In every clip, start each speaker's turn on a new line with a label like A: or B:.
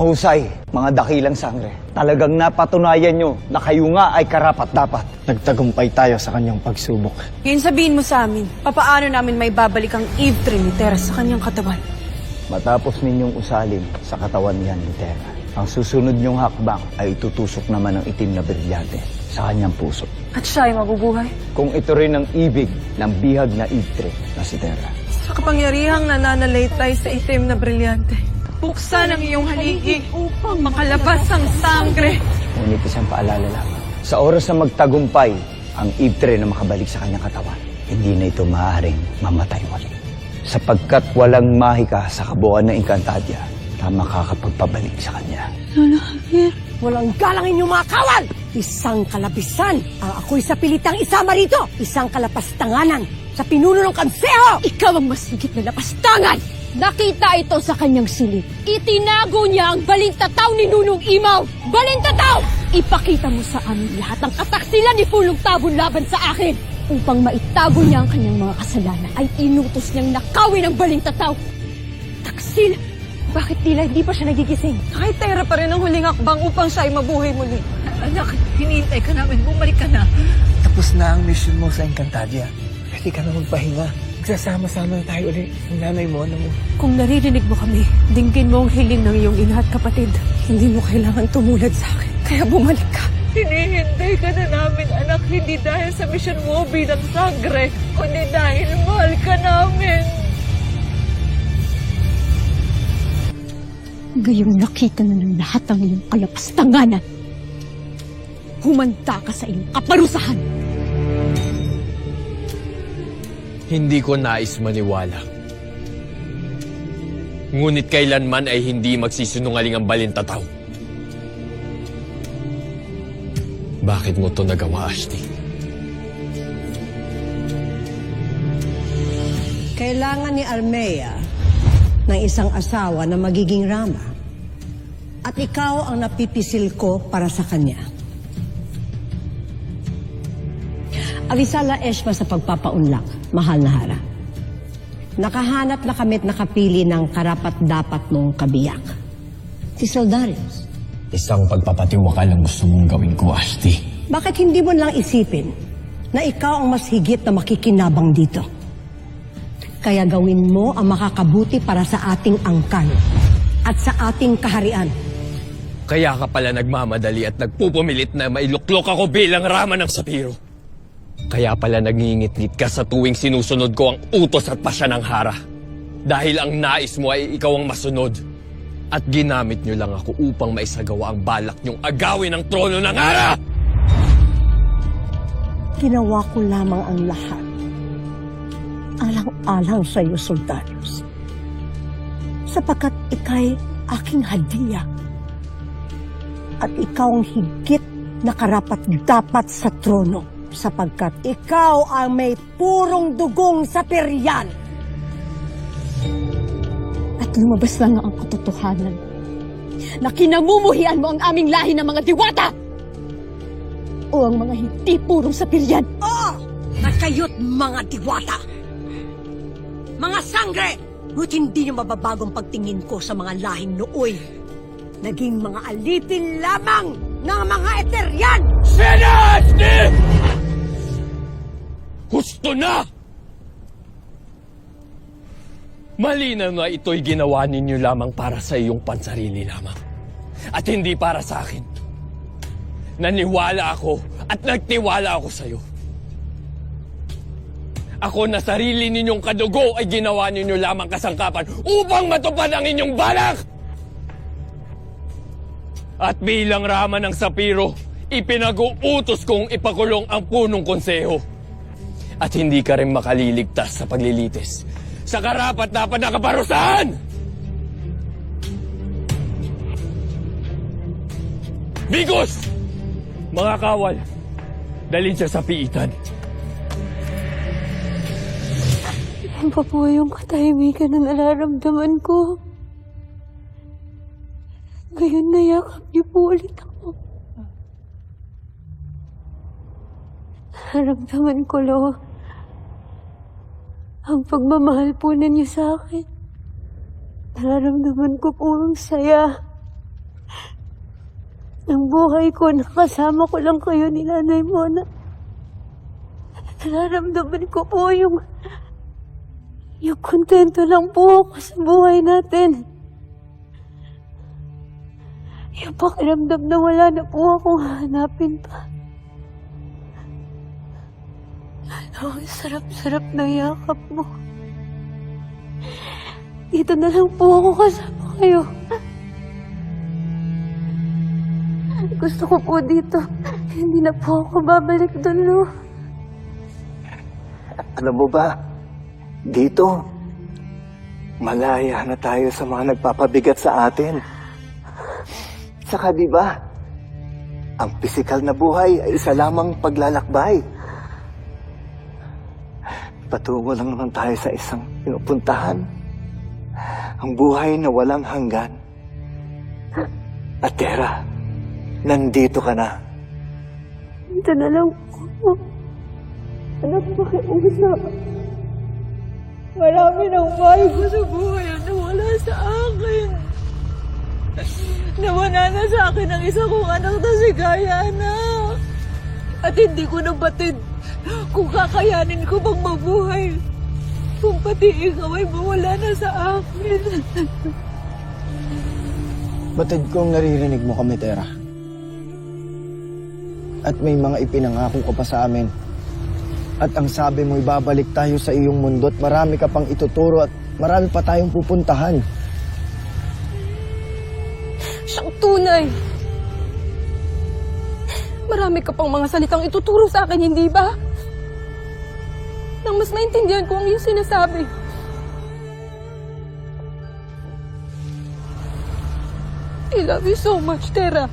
A: Mahusay, mga dakilang sangre. Talagang napatunayan nyo na kayo nga ay karapat-dapat.
B: Nagtagumpay tayo sa kanyang pagsubok.
C: Ngayon sabihin mo sa amin, papaano namin may babalik ang Eve Trinitera sa kanyang katawan?
A: Matapos ninyong usalin sa katawan niyan ni Terra, ang susunod nyong hakbang ay itutusok naman ng itim na brilyante sa kanyang puso.
C: At siya ay mabubuhay?
A: Kung ito rin ang ibig ng bihag na Eve na si Terra.
C: Sa kapangyarihang nananalaytay sa itim na brilyante, buksan ang iyong haligi upang makalabas ang sangre.
A: Ngunit isang paalala lang. Sa oras na magtagumpay ang Eve na makabalik sa kanyang katawan, hindi na ito maaaring mamatay muli. Sapagkat walang mahika sa kabuuan ng Encantadia na makakapagpabalik sa kanya.
C: Lolo Javier.
D: Walang galang inyong mga kawal! Isang kalabisan ang ako'y sa pilitang isama rito! Isang kalapastanganan sa pinuno ng kanseho!
E: Ikaw ang mas higit na lapastangan! Nakita ito sa kanyang silid. Itinago niya ang balintataw ni Nunong Imaw! Balintataw! Ipakita mo sa amin lahat ng kataksilan ni Pulong Tabon laban sa akin. Upang maitago niya ang kanyang mga kasalanan, ay inutos niyang nakawin ang balintataw. Taksil! Bakit tila hindi pa siya nagigising?
C: Kahit Terra pa rin ang huling hakbang upang siya ay mabuhay muli.
F: Anak, hinihintay ka namin. Bumalik ka na.
B: Tapos na ang mission mo sa Encantadia. Pwede ka na magpahinga. Magsasama-sama na tayo ulit. Ang nanay mo, ano mo.
C: Kung naririnig mo kami, dinggin mo ang hiling ng iyong ina at kapatid. Hindi mo kailangan tumulad sa akin. Kaya bumalik ka.
F: Hinihintay ka na namin, anak. Hindi dahil sa mission mo bilang sangre, kundi dahil mahal ka namin.
E: Gayong nakita na ng lahat ang iyong kalapastanganan. Humanda ka sa iyong kaparusahan.
G: Hindi ko nais maniwala. Ngunit kailanman ay hindi magsisinungaling ang balintataw. Bakit mo to nagawa, Ashti?
D: Kailangan ni Almea ng isang asawa na magiging Rama. At ikaw ang napipisil ko para sa kanya. Avisala Eshma sa pagpapaunlak, mahal na Hara. Nakahanap na kami't nakapili ng karapat-dapat nung kabiyak. Si Sildarius.
G: Isang pagpapatiwakal ang gusto mong gawin ko, Ashti.
D: Bakit hindi mo lang isipin na ikaw ang mas higit na makikinabang dito? Kaya gawin mo ang makakabuti para sa ating angkan at sa ating kaharian.
G: Kaya ka pala nagmamadali at nagpupumilit na mailuklok ako bilang Rama ng Sapiro. Kaya pala nangingit-ngit ka sa tuwing sinusunod ko ang utos at pasya ng Hara. Dahil ang nais mo ay ikaw ang masunod. At ginamit niyo lang ako upang maisagawa ang balak niyong agawin ang trono ng Hara!
D: Ginawa ko lamang ang lahat. Alang-alang sa iyo, Soldarius. Sapagkat ika'y aking hadiah. At ikaw ang higit na karapat-dapat sa trono. Sapagkat ikaw ang may purong dugong sa peryan.
E: At lumabas lang ang katotohanan na kinamumuhian mo ang aming lahi ng mga diwata o ang mga hindi purong sa piryan.
D: Oo! At kayo't mga diwata! Mga sangre! Ngunit hindi niyo mababagong pagtingin ko sa mga lahing nooy. Naging mga alipin lamang ng mga Eteryan!
G: Sinasti! Gusto na! Malinaw na ito'y ginawa ninyo lamang para sa iyong pansarili lamang. At hindi para sa akin. Naniwala ako at nagtiwala ako sa iyo. Ako na sarili ninyong kadugo ay ginawa ninyo lamang kasangkapan upang matupad ang inyong balak! At bilang Rama ng Sapiro, ipinag-uutos kong ipakulong ang punong konseho. At hindi ka rin makaliligtas sa paglilitis sa karapat-dapat na kaparusahan! Bigos! Mga kawal, dalhin siya sa piitan.
C: Yan pa po yung katahimikan na nararamdaman ko. Ngayon nayakap niyo po ulit ako. Nararamdaman ko, Lo, ang pagmamahal po ninyo sa akin. Nararamdaman ko po ang saya
D: ng buhay ko, nakasama ko lang kayo ni Nanay Mona. Nararamdaman ko po yung kontento lang po ako sa buhay natin. Yung pakiramdam na wala na po akong hanapin pa. Ano, ang sarap-sarap ng yakap mo. Dito na lang po ako kasama kayo. Gusto ko po dito. Hindi na po ako babalik doon, no?
B: Alam mo ba, dito, malaya na tayo sa mga nagpapabigat sa atin. Saka di ba, ang pisikal na buhay ay isa lamang paglalakbay. Patungo lang naman tayo sa isang pinupuntahan. Ang buhay na walang hanggan. At Tera, nandito ka na.
D: Dito na lang po. Anak, pakiusap.
F: Marami ng mahal ko sa buhay ang nawala sa akin. Nawala na sa akin ang isa kong anak na si Gayana. At hindi ko nabatid kung kakayanin ko bang mabuhay. Kung pati ikaw ay mawala na sa akin.
H: Batid kong naririnig mo kami, Tera. At may mga ipinangako ka pa sa amin. At ang sabi mo, ibabalik tayo sa iyong mundo at marami ka pang ituturo at marami pa tayong pupuntahan.
E: Siyang tunay. Marami ka pang mga salitang ituturo sa akin, hindi ba? Nang mas maintindihan ko ang iyong sinasabi. I love you so much, Tera.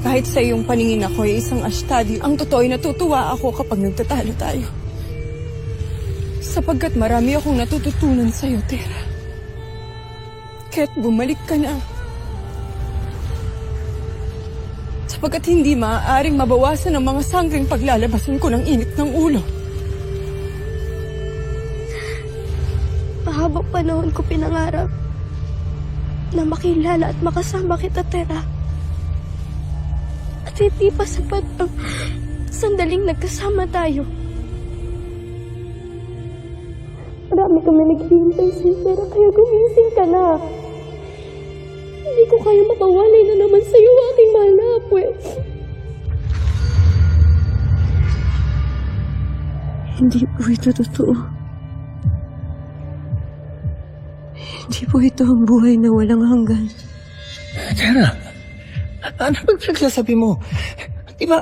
E: Kahit sa iyong paningin ako ay isang ashtadi, ang totoo'y natutuwa ako kapag nagtatalo tayo. Sapagkat marami akong natututunan sa iyo, Tera. Kaya't bumalik ka na. Sapagkat hindi maaaring mabawasan ang mga sanggring paglalabasan ko ng init ng ulo.
D: Mahabang panahon ko pinangarap na makilala at makasama kita, Tera. At hindi pa sapat ang sandaling nagkasama tayo. Marami kami naghihintay sa'yo, Tera, kaya gumising ka na. Hindi ko kaya makawalay na naman sa'yo, aking mahal na apo. Hindi po ito totoo. Hindi po ito ang buhay na walang hanggan.
B: Tera, ano ba pinagsasabi mo? Diba,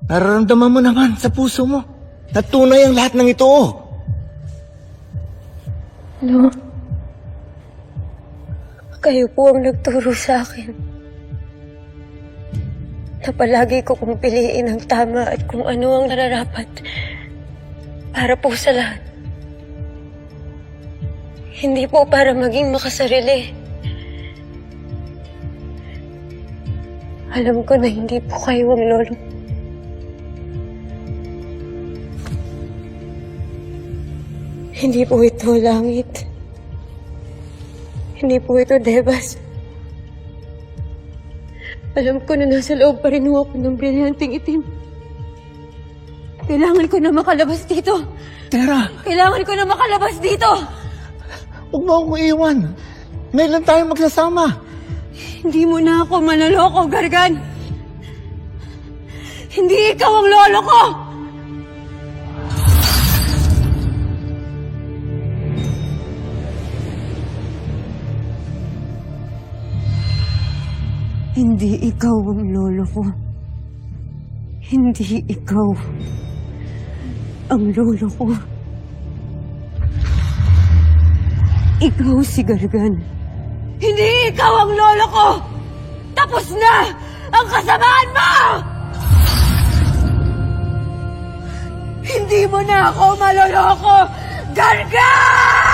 B: nararamdaman mo naman sa puso mo na tunay ang lahat ng ito.
D: Ano? Kayo po ang nagturo sa akin na palagi ko kong piliin ang tama at kung ano ang nararapat para po sa lahat. Hindi po para maging makasarili. Alam ko na hindi po kayo ang lolo. Hindi po ito langit. Hindi po ito Devas. Alam ko na nasa loob pa rin ako ng brilyanteng itim. Kailangan ko na makalabas dito.
B: Tera,
D: Kailangan ko na makalabas dito.
B: huwag mo akong iiwan. Ngayon lang tayo magsasama.
D: Hindi mo na ako manloloko, Gargan. Hindi ikaw ang lolo ko! Hindi ikaw ang lolo ko. Hindi ikaw ang lolo ko. Ikaw si Gargan. Hindi ikaw ang lolo ko! Tapos na ang kasamaan mo! Hindi mo na ako maloloko, Gargan!